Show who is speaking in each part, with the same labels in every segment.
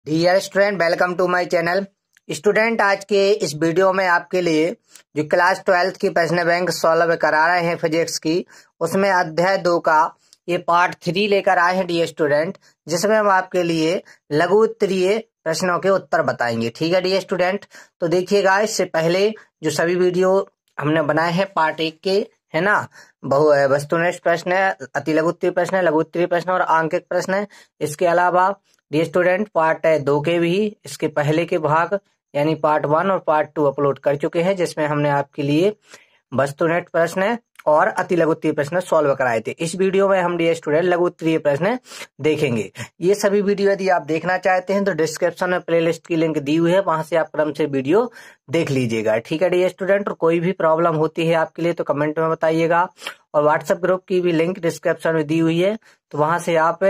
Speaker 1: Dear student, welcome to my channel. Student, आज के इस वीडियो में आपके लिए जो क्लास 12 की प्रश्न बैंक सॉल्व करा रहे हैं फिजिक्स की, उसमें अध्याय 2 का ये पार्ट 3 लेकर आए हैं डियर स्टूडेंट, जिसमें हम आपके लिए लघु उत्तरीय प्रश्नों के उत्तर बताएंगे। ठीक है डियर स्टूडेंट, तो देखिएगा, इससे पहले जो सभी वीडियो हमने बनाए हैं पार्ट 1 के, है ना, वस्तुनिष्ठ प्रश्न है, अति लघु उत्तरीय प्रश्न है, लघु उत्तरीय प्रश्न और आंकिक प्रश्न है। इसके अलावा डियर स्टूडेंट पार्ट 2 के भी इसके पहले के भाग यानी पार्ट 1 और पार्ट 2 अपलोड कर चुके हैं, जिसमें हमने आपके लिए वस्तुनिष्ठ प्रश्न और अति लघु उत्तरीय प्रश्न सॉल्व कराए थे। इस वीडियो में हम डियर स्टूडेंट लघु उत्तरीय प्रश्न देखेंगे। ये सभी वीडियो यदि आप देखना चाहते हैं तो डिस्क्रिप्शन में प्लेलिस्ट की लिंक दी हुई है, वहां से आप क्रम से वीडियो देख लीजिएगा। ठीक है डियर स्टूडेंट, और कोई भी प्रॉब्लम होती है आपके लिए तो कमेंट में बताइएगा, और व्हाट्सएप ग्रुप की भी लिंक डिस्क्रिप्शन में दी हुई है, तो वहां से आप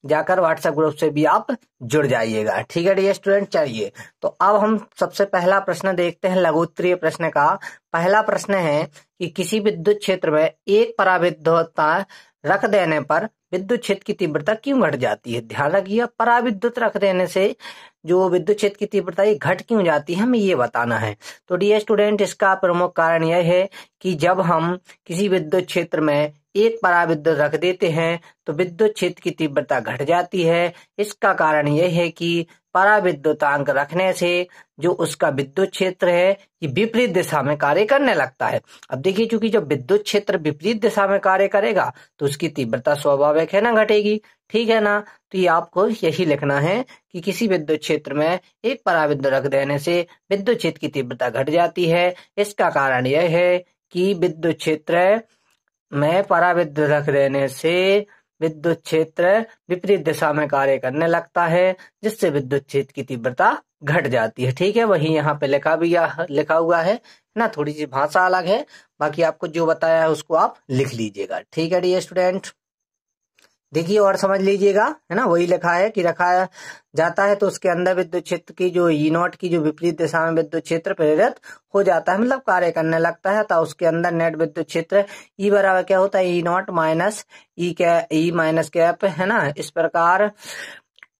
Speaker 1: जाकर व्हाट्सएप ग्रुप से भी आप जुड़ जाइएगा। ठीक है डियर स्टूडेंट, चलिए तो अब हम सबसे पहला प्रश्न देखते हैं लघु उत्तरीय प्रश्न का। पहला प्रश्न है कि किसी विद्युत क्षेत्र में एक पराविद्युतता रख देने पर विद्युत क्षेत्र की तीव्रता क्यों घट जाती है। ध्यान रखिए, पराविद्युत रख देने से जो विद्युत क्षेत्र की तीव्रता ये घट क्यों जाती है, हमें ये बताना है। तो डियर स्टूडेंट, इसका प्रमुख कारण यह है कि जब हम किसी विद्युत क्षेत्र में एक पराविद्युत रख देते हैं तो विद्युत क्षेत्र की तीव्रता घट जाती है। इसका कारण यह है कि पराविद्युतांक रखने से जो उसका विद्युत क्षेत्र है ये विपरीत दिशा में कार्य करने लगता है। अब देखिए, चूंकि जब विद्युत क्षेत्र विपरीत दिशा में कार्य करेगा तो उसकी तीव्रता स्वाभाविक है ना घटेगी। ठीक है ना, तो ये आपको यही लिखना है कि किसी विद्युत क्षेत्र में एक पराविद्युत रख देने से विद्युत क्षेत्र की तीव्रता घट जाती है। इसका कारण यह है कि विद्युत क्षेत्र में पराविद्युत रख देने से विद्युत क्षेत्र विपरीत दिशा में कार्य करने लगता है, जिससे विद्युत क्षेत्र की तीव्रता घट जाती है। ठीक है, वही यहाँ पे लिखा हुआ है ना, थोड़ी सी भाषा अलग है, बाकी आपको जो बताया है उसको आप लिख लीजिएगा। ठीक है डियर स्टूडेंट, देखिए और समझ लीजिएगा, है ना, वही लिखा है कि रखा जाता है तो उसके अंदर विद्युत क्षेत्र की जो ई नॉट की जो विपरीत दिशा में विद्युत क्षेत्र प्रेरित हो जाता है, मतलब कार्य करने लगता है, तो उसके अंदर नेट विद्युत क्षेत्र ई बराबर क्या होता है, E naught minus E minus cap, है ना। इस प्रकार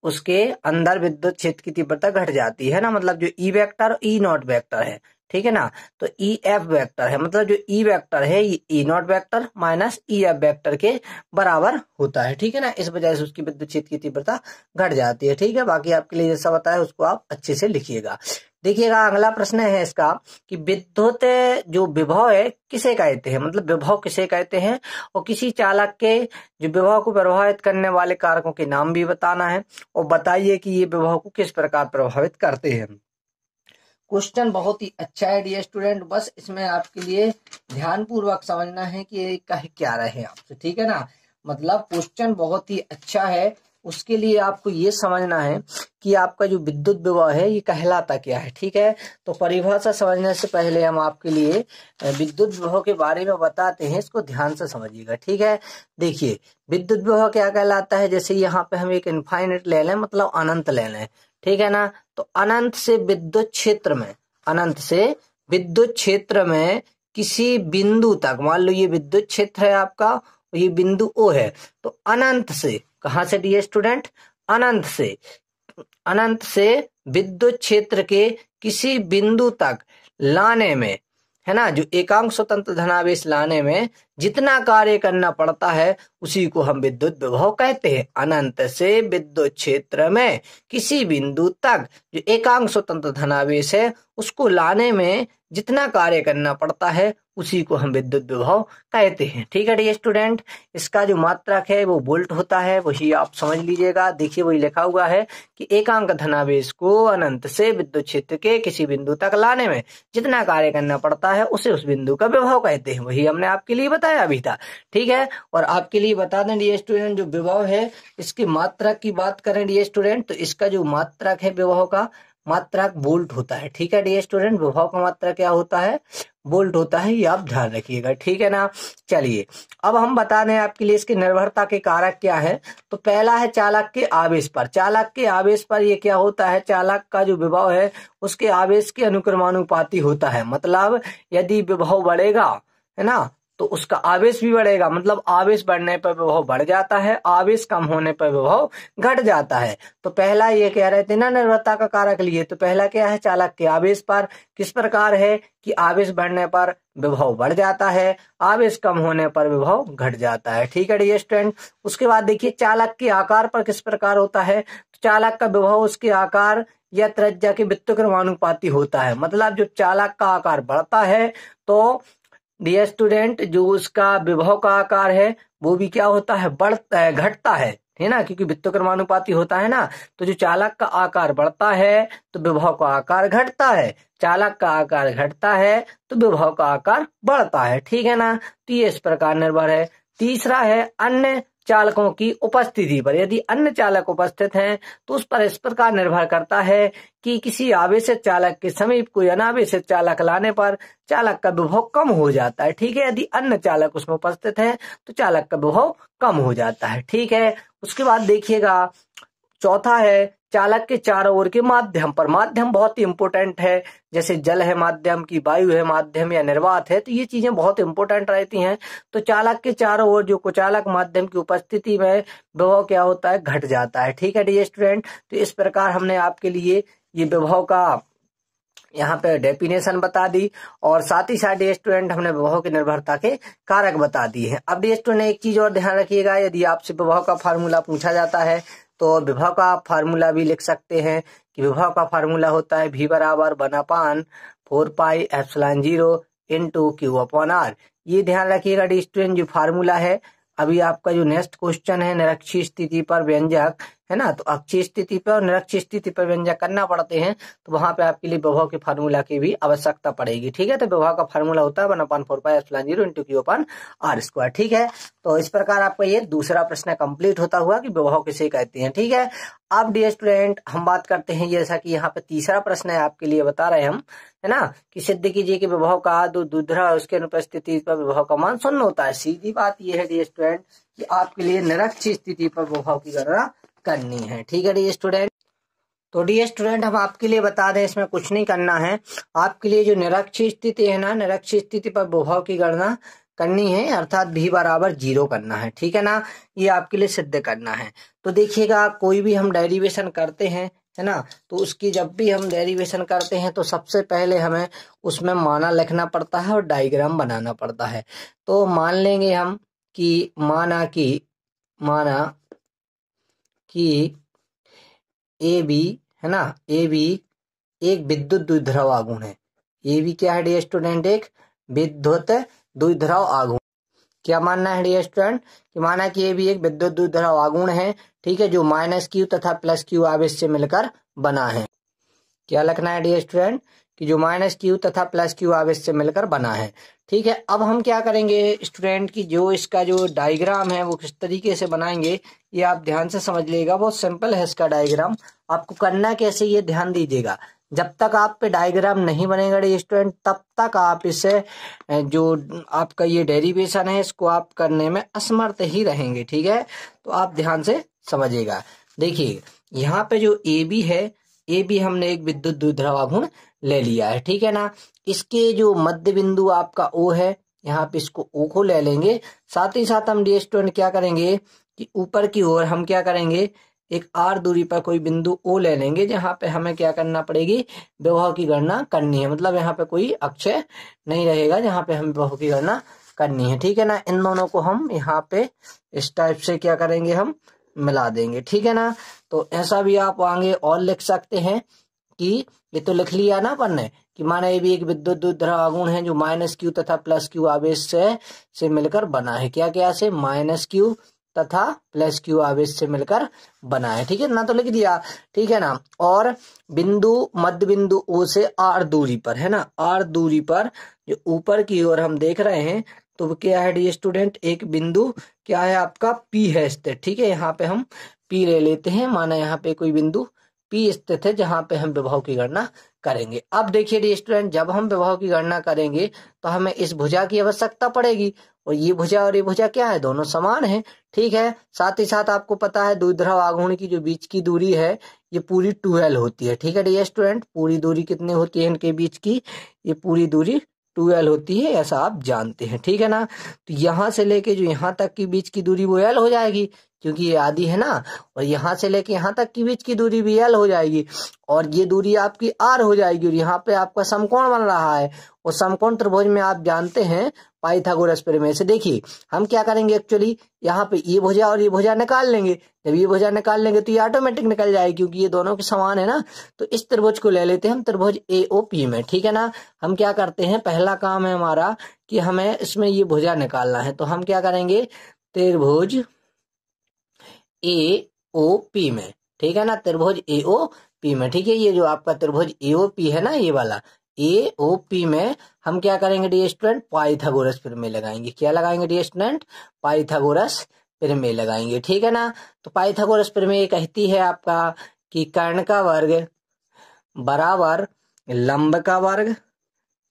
Speaker 1: उसके अंदर विद्युत क्षेत्र की तीव्रता घट जाती है ना, मतलब जो ई वेक्टर और ई नॉट वेक्टर है, ठीक है ना, तो ई एफ वेक्टर है, मतलब जो ई वेक्टर है ये E naught vector minus E F vector के बराबर होता है। ठीक है ना, इस वजह से उसकी विद्युत क्षेत्र की तीव्रता घट जाती है। ठीक है, बाकी आपके लिए जैसा बताया उसको आप अच्छे से लिखिएगा। देखिएगा, अगला प्रश्न है इसका कि विद्युत जो विभव है किसे कहते हैं, मतलब विभव किसे कहते हैं, और किसी चालक के जो विभव को प्रभावित करने वाले कारकों के नाम भी बताना है, और बताइए कि ये विभव को किस प्रकार प्रभावित करते हैं। क्वेश्चन बहुत ही अच्छा है डियर स्टूडेंट, बस इसमें आपके लिए ध्यान पूर्वक समझना है कि ये कह क्या रहे हैं आपसे। ठीक है ना, मतलब क्वेश्चन बहुत ही अच्छा है, उसके लिए आपको ये समझना है कि आपका जो विद्युत विभव है ये कहलाता क्या है। ठीक है, तो परिभाषा समझने से पहले हम आपके लिए विद्युत विभव के बारे में बताते हैं, इसको ध्यान से समझिएगा। ठीक है, देखिए विद्युत विभव क्या कहलाता है, जैसे यहाँ पे हम एक इनफाइनाइट ले लें, मतलब अनंत ले लें, ठीक है ना, तो अनंत से विद्युत क्षेत्र में, अनंत से विद्युत क्षेत्र में किसी बिंदु तक, मान लो ये विद्युत क्षेत्र है आपका, ये बिंदु ओ है, तो अनंत से, कहां से डियर स्टूडेंट, अनंत से विद्युत क्षेत्र के किसी बिंदु तक लाने में, है ना, जो एकांक स्वतंत्र धनावेश लाने में जितना कार्य करना पड़ता है उसी को हम विद्युत विभव कहते हैं। अनंत से विद्युत क्षेत्र में किसी बिंदु तक जो एकांक स्वतंत्र धनावेश है उसको लाने में जितना कार्य करना पड़ता है उसी को हम विद्युत विभव कहते हैं। ठीक है डियर स्टूडेंट, इसका जो मात्रक है वो वोल्ट होता है, वही आप समझ लीजिएगा। देखिए वही लिखा हुआ है कि एकांक धनावेश को अनंत से विद्युत क्षेत्र के किसी बिंदु तक लाने में जितना कार्य करना पड़ता है उसे उस बिंदु का विभव कहते हैं, वही हमने आपके लिए बताया अभी था। ठीक है, और आपके लिए बता दें डियर स्टूडेंट, जो विभव है इसकी मात्रक की बात करें डियर स्टूडेंट, तो इसका जो मात्रक है विभव का मात्रक वोल्ट होता है। ठीक है डियर स्टूडेंट, विभव का मात्रक क्या होता है, वोल्ट होता है, ये आप ध्यान रखिएगा। ठीक है ना, चलिए अब हम बता दें आपके लिए इसकी निर्भरता के कारक क्या है। तो पहला है चालक के आवेश पर, चालक के आवेश पर ये क्या होता है, चालक का जो विभव है उसके आवेश के अनुक्रमानुपाती होता है, मतलब यदि विभव बढ़ेगा, है ना, तो उसका आवेश भी बढ़ेगा, मतलब आवेश बढ़ने पर विभव बढ़ जाता है, आवेश कम होने पर विभव घट जाता है। तो पहला ये कह रहे थे ना निर्भरता का कारक लिए, तो पहला क्या है, चालक के आवेश पर। किस प्रकार है कि आवेश बढ़ने पर विभव बढ़ जाता है, आवेश कम होने पर विभव घट जाता है। ठीक है डियर स्टूडेंट। उसके बाद देखिए चालक के आकार पर किस प्रकार होता है। तो चालक का विभव उसके आकार या त्रिज्या के व्युत्क्रमानुपाती होता है। मतलब जो चालक का आकार बढ़ता है तो डियर स्टूडेंट जो उसका विभव का आकार है वो भी क्या होता है, बढ़ता है, घटता है ना, क्योंकि व्युत्क्रमानुपाती होता है ना। तो जो चालक का आकार बढ़ता है तो विभव का आकार घटता है, चालक का आकार घटता है तो विभव का आकार बढ़ता है। ठीक है ना। तो ये इस प्रकार निर्भर है। तीसरा है अन्य चालकों की उपस्थिति पर। यदि अन्य चालक उपस्थित हैं तो उस पर इस प्रकार निर्भर करता है कि किसी आवेशित चालक के समीप कोई अनावेशित चालक लाने पर चालक का विभव कम हो जाता है। ठीक है। यदि अन्य चालक उसमें उपस्थित है तो चालक का विभव कम हो जाता है। ठीक है। उसके बाद देखिएगा चौथा है चालक के चारों ओर के माध्यम पर। माध्यम बहुत ही इंपॉर्टेंट है, जैसे जल है माध्यम की, वायु है माध्यम, या निर्वात है, तो ये चीजें बहुत इंपॉर्टेंट रहती हैं। तो चालक के चारों ओर जो कुचालक माध्यम की उपस्थिति में विभव क्या होता है, घट जाता है। ठीक है डियर स्टूडेंट। तो इस प्रकार हमने आपके लिए ये विभव का यहाँ पे डेफिनेशन बता दी और साथ ही साथ स्टूडेंट हमने विभव की निर्भरता के कारक बता दिए हैं। अब स्टूडेंट एक चीज और ध्यान रखिएगा, यदि आपसे विभव का फार्मूला पूछा जाता है तो विभव का फार्मूला भी लिख सकते हैं कि विभव का फार्मूला होता है V बराबर 1/4 पाई एप्सिलॉन 0 इंटू Q/R। ये ध्यान रखिएगा स्टूडेंट, जो फार्मूला है। अभी आपका जो नेक्स्ट क्वेश्चन है निरक्षीय स्थिति पर व्यंजक, है ना, तो अक्षीय स्थिति पर और निरक्षीय स्थिति पर व्यंजक करना पड़ते हैं, तो वहां पे आपके लिए विभव के फार्मूला की भी आवश्यकता पड़ेगी। ठीक है। तो विभव का फार्मूला होता है 1/4 पाई एप्सिलॉन 0 इंटू Q/R²। ठीक है। तो इस प्रकार आपका ये दूसरा प्रश्न कंप्लीट होता हुआ कि विभव किसे कहते हैं। ठीक है। अब डियर स्टूडेंट हम बात करते हैं, जैसा कि यहाँ पे तीसरा प्रश्न है आपके लिए बता रहे हैं हम, है ना, कि सिद्ध कीजिए कि विभव का दुध्रा उसके अनुपस्थिति पर विभव का मान 0 होता है। सीधी बात यह है डियर स्टूडेंट कि आपके लिए निरक्षीय स्थिति पर विभव की गणना करनी है। ठीक है डियर स्टूडेंट। तो डियर स्टूडेंट हम आपके लिए बता दें, इसमें कुछ नहीं करना है। आपके लिए जो निरक्षीय स्थिति है ना, निरक्षीय स्थिति पर विभव की गणना करनी है, अर्थात V बराबर 0 करना है। ठीक है ना। ये आपके लिए सिद्ध करना है। तो देखिएगा कोई भी हम डेरिवेशन करते हैं, है ना, तो उसकी जब भी हम डेरिवेशन करते हैं तो सबसे पहले हमें उसमें माना लिखना पड़ता है और डायग्राम बनाना पड़ता है। तो मान लेंगे हम कि माना कि AB, है ना, AB एक विद्युत द्विध्रुव आघूर्ण है। AB क्या है डियर स्टूडेंट, एक विद्युत द्विध्रुव आघूर्ण। क्या मानना है डियर स्टूडेंट कि माना कि AB एक विद्युत द्विध्रुव आघूर्ण है। ठीक है। जो -Q तथा +Q आवेश से मिलकर बना है। क्या लिखना है डियर स्टूडेंट कि जो -Q तथा +Q आवेश से मिलकर बना है। ठीक है। अब हम क्या करेंगे स्टूडेंट की जो इसका जो डायग्राम है वो किस तरीके से बनाएंगे, ये आप ध्यान से समझ लीजिएगा। बहुत सिंपल है इसका डायग्राम। आपको करना कैसे ये ध्यान दीजिएगा। जब तक आप पे डायग्राम नहीं बनेगा डियर स्टूडेंट तब तक आप इसे जो आपका ये डेरिवेशन है इसको आप करने में असमर्थ ही रहेंगे। ठीक है। तो आप ध्यान से समझिएगा। देखिए यहाँ पे जो AB है, AB हमने एक विद्युत द्विध्रुव आघूर्ण ले लिया है। ठीक है ना। इसके जो मध्य बिंदु आपका O है, यहाँ पे इसको O को ले लेंगे। साथ ही साथ हम डियर स्टूडेंट क्या करेंगे कि ऊपर की ओर हम क्या करेंगे, एक R दूरी पर कोई बिंदु O ले लेंगे, जहां पे हमें क्या करना पड़ेगी, विभव की गणना करनी है। मतलब यहाँ पे कोई अक्षय नहीं रहेगा जहां पे हम विभव की गणना करनी है। ठीक है ना। इन दोनों को हम यहाँ पे इस टाइप से क्या करेंगे, हम मिला देंगे। ठीक है ना। तो ऐसा भी आप आगे और लिख सकते हैं कि ये तो लिख लिया ना अपन ने कि माना ये भी एक विद्युत द्विध्रुव आघूर्ण है जो -Q तथा +Q आवेश से मिलकर बना है। क्या क्या से, -Q तथा +Q आवेश से मिलकर बना है। ठीक है ना। तो लिख दिया। ठीक है ना। और बिंदु मध्य बिंदु O से R दूरी पर, है ना, R दूरी पर जो ऊपर की ओर हम देख रहे हैं तो क्या है डियर स्टूडेंट, एक बिंदु क्या है आपका P है स्थित। ठीक है। यहाँ पे हम P ले लेते हैं। माना यहाँ पे कोई बिंदु P स्थित है जहां पे हम विभव की गणना करेंगे। अब देखिए डियर स्टूडेंट, जब हम विभव की गणना करेंगे तो हमें इस भुजा की आवश्यकता पड़ेगी और ये भुजा और ये भुजा क्या है, दोनों समान है। ठीक है। साथ ही साथ आपको पता है द्विध्रुव आघूर्ण की जो बीच की दूरी है ये पूरी 2L होती है। ठीक है डियर स्टूडेंट। पूरी दूरी कितनी होती है इनके बीच की, ये पूरी दूरी 2l होती है, ऐसा आप जानते हैं, ठीक है ना। तो यहाँ से लेके जो यहाँ तक की बीच की दूरी वो l हो जाएगी, क्योंकि ये आधी है ना, और यहाँ से लेके यहाँ तक की बीच की दूरी भी l हो जाएगी, और ये दूरी आपकी r हो जाएगी, और यहाँ पे आपका समकोण बन रहा है, और समकोण त्रिभुज में आप जानते हैं पाइथागोरस प्रमेय से। देखिए हम क्या करेंगे, एक्चुअली यहाँ पे ये भुजा और ये भुजा निकाल लेंगे। जब ये भुजा निकाल लेंगे तो ये ऑटोमेटिक निकल जाएगी, क्योंकि ये दोनों के समान है ना। तो इस त्रिभुज को ले लेते हैं हम त्रिभुज AOP में, ठीक है ना। हम क्या करते हैं, पहला काम है हमारा कि हमें इसमें ये भुजा निकालना है, तो हम क्या करेंगे, त्रिभुज AOP में, ठीक है ना, त्रिभुज AOP में, ठीक है। ये जो आपका त्रिभुज AOP है ना, ये वाला AOP में हम क्या करेंगे डियर स्टूडेंट, पाइथागोरस प्रमेय लगाएंगे। क्या लगाएंगे डियर स्टूडेंट, पाइथागोरस प्रमेय लगाएंगे, ठीक है ना। तो पाइथागोरस प्रमेय कहती है आपका कि कर्ण का वर्ग बराबर लंब का वर्ग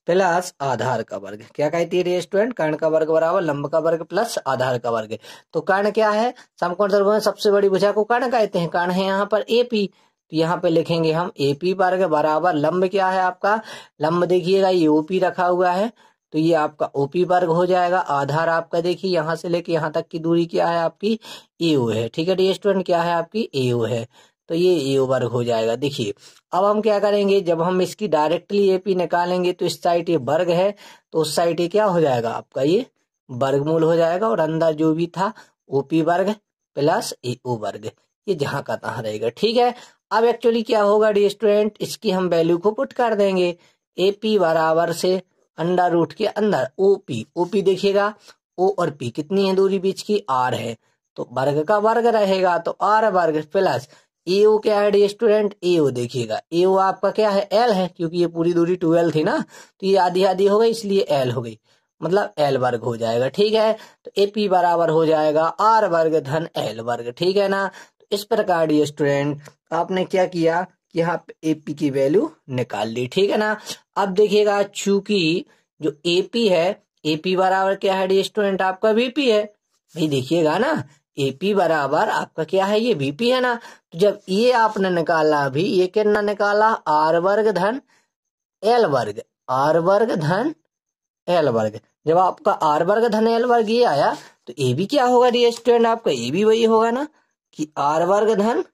Speaker 1: प्लस आधार का वर्ग। क्या कहती है डियर स्टूडेंट, कर्ण का वर्ग बराबर लंब का वर्ग प्लस आधार का वर्ग। तो कर्ण क्या है, समकोण त्रिभुज में सबसे बड़ी भुजा को कर्ण कहते हैं। कर्ण है यहाँ पर AP, तो यहाँ पे लिखेंगे हम AP वर्ग बराबर लंब क्या है आपका, लंब देखिएगा ये OP रखा हुआ है, तो ये आपका OP वर्ग हो जाएगा। आधार आपका देखिए यहाँ से लेके यहाँ तक की दूरी क्या है आपकी AO है, ठीक है डियर स्टूडेंट, क्या है आपकी AO है, तो ये AO वर्ग हो जाएगा। देखिए अब हम क्या करेंगे, जब हम इसकी डायरेक्टली AP निकालेंगे तो इस साइड ये वर्ग है, तो उस साइड ये क्या हो जाएगा आपका, ये वर्गमूल हो जाएगा, और अंदर जो भी था OP वर्ग प्लस AO वर्ग, ये जहां का तहां रहेगा, ठीक है। अब एक्चुअली क्या होगा डियर स्टूडेंट, इसकी हम वैल्यू को पुट कर देंगे। AP बराबर से अंडर रूट के अंदर OP देखिएगा, O और P कितनी है दूरी बीच की, R है, तो वर्ग का वर्ग रहेगा, तो R वर्ग प्लस AO क्या है डियर स्टूडेंट, AO देखिएगा, AO आपका क्या है L है, क्योंकि ये पूरी दूरी 2L थी ना, तो ये आधी आधी हो गई, इसलिए L हो गई, मतलब L वर्ग हो जाएगा, ठीक है। तो AP बराबर हो जाएगा R वर्ग धन L वर्ग, ठीक है ना। तो इस प्रकार डियर स्टूडेंट आपने क्या किया कि यहाँ पे AP की वैल्यू निकाल ली, ठीक है ना। अब देखिएगा चूंकि जो AP है, AP बराबर क्या है डियर स्टूडेंट, आपका VP है, भाई देखिएगा ना, AP बराबर आपका क्या है, ये VP है ना। तो जब ये आपने निकाला, अभी ये कितना निकाला, R वर्ग धन L वर्ग, R वर्ग धन L वर्ग। जब आपका R वर्ग धन L वर्ग ये आया, तो AB क्या होगा डियर स्टूडेंट, आपका AB वही होगा ना कि R वर्ग धन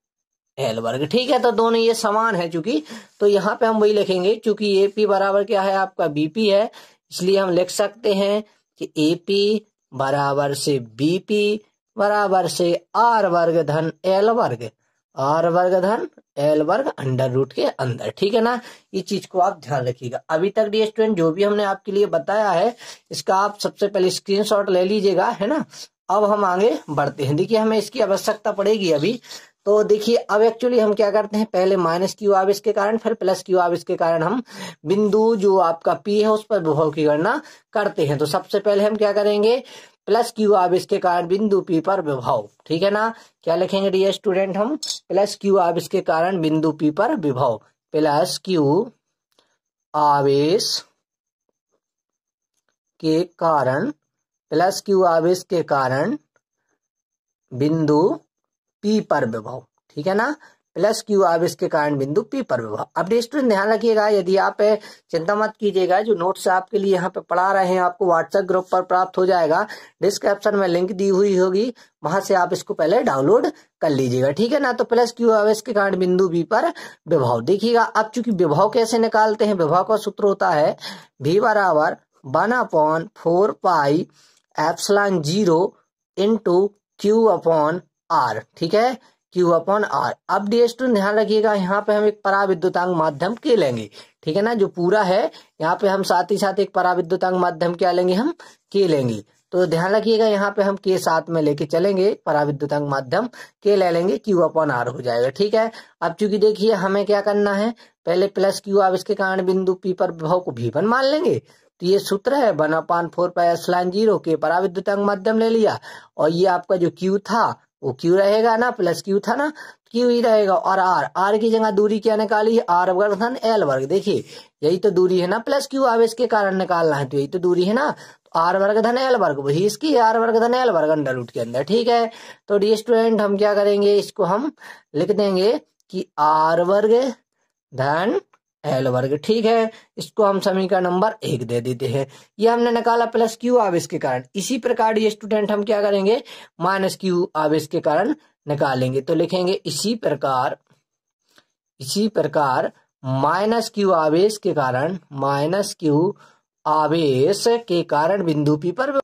Speaker 1: L वर्ग, ठीक है। तो दोनों ये समान है चूंकि, तो यहाँ पे हम वही लिखेंगे, चूंकि AP बराबर क्या है आपका BP है, इसलिए हम लिख सकते हैं कि AP बराबर से BP बराबर से R वर्ग धन L वर्ग, R वर्ग धन L वर्ग अंडर रूट के अंदर, ठीक है ना। ये चीज को आप ध्यान रखिएगा। अभी तक डियर स्टूडेंट जो भी हमने आपके लिए बताया है, इसका आप सबसे पहले स्क्रीनशॉट ले लीजिएगा, है ना। अब हम आगे बढ़ते हैं। देखिए हमें इसकी आवश्यकता पड़ेगी अभी, तो देखिए अब एक्चुअली हम क्या करते हैं, पहले माइनस क्यू आवेश के कारण, फिर प्लस क्यू आवेश के कारण हम बिंदु जो आपका P है उस पर विभव की गणना करते हैं। तो सबसे पहले हम क्या करेंगे, प्लस क्यू आवेश के कारण बिंदु P पर विभव, ठीक है ना। क्या लिखेंगे डियर स्टूडेंट, हम प्लस क्यू आवेश के कारण बिंदु P पर विभव, प्लस क्यू आवेश के कारण, प्लस क्यू आवेश के कारण बिंदु P पर विभव, ठीक है ना, प्लस क्यू आवेश के कारण बिंदु P पर विभव। अब स्टूडेंट ध्यान रखिएगा, यदि आप चिंता मत कीजिएगा, जो नोट्स आपके लिए यहाँ पे पढ़ा रहे हैं आपको व्हाट्सएप ग्रुप पर प्राप्त हो जाएगा, डिस्क्रिप्शन में लिंक दी हुई होगी, वहां से आप इसको पहले डाउनलोड कर लीजिएगा, ठीक है ना। तो प्लस क्यू आवेश के कारण बिंदु P पर विभव, देखिएगा अब चूंकि विभव कैसे निकालते हैं, विभव का सूत्र होता है V बराबर 1/4 pi epsilon 0 into Q upon R, ठीक है, Q अपॉन R। अब डियर स्टूडेंट ध्यान रखिएगा, यहाँ पे हम एक पराविद्युतांक माध्यम के लेंगे, ठीक है ना, जो पूरा है यहाँ पे हम साथ ही साथ एक पराविद्युतांक माध्यम क्या लेंगे, हम के लेंगे। तो ध्यान रखिएगा यहाँ पे हम के साथ में लेके चलेंगे, पराविद्युतांक माध्यम के ले लेंगे, Q अपॉन R हो जाएगा, ठीक है। अब चूंकि देखिए हमें क्या करना है, पहले प्लस क्यू आवेश के कारण बिंदु P पर विभव को V1 मान लेंगे, तो ये सूत्र है 1/4 पाई एप्सिलॉन 0 के पराविद्युतांक माध्यम ले लिया, और ये आपका जो Q था वो Q रहेगा ना, प्लस Q था ना, Q ही रहेगा, और R की जगह दूरी क्या निकाली है, R वर्ग धन L वर्ग। देखिए यही तो दूरी है ना, प्लस क्यू आवेश के कारण निकालना है, तो यही तो दूरी है ना, तो R वर्ग धन L वर्ग वही इसकी R वर्ग धन L वर्ग अंडर रूट के अंदर, ठीक है। तो डियर स्टूडेंट हम क्या करेंगे, इसको हम लिख देंगे कि R वर्ग धन एल वर्ग। ठीक है, इसको हम समीकरण नंबर 1 दे देते हैं। ये हमने निकाला प्लस क्यू आवेश के कारण। इसी प्रकार ये स्टूडेंट हम क्या करेंगे, माइनस क्यू आवेश के कारण निकालेंगे। तो लिखेंगे इसी प्रकार माइनस क्यू आवेश के कारण, बिंदु पी पर।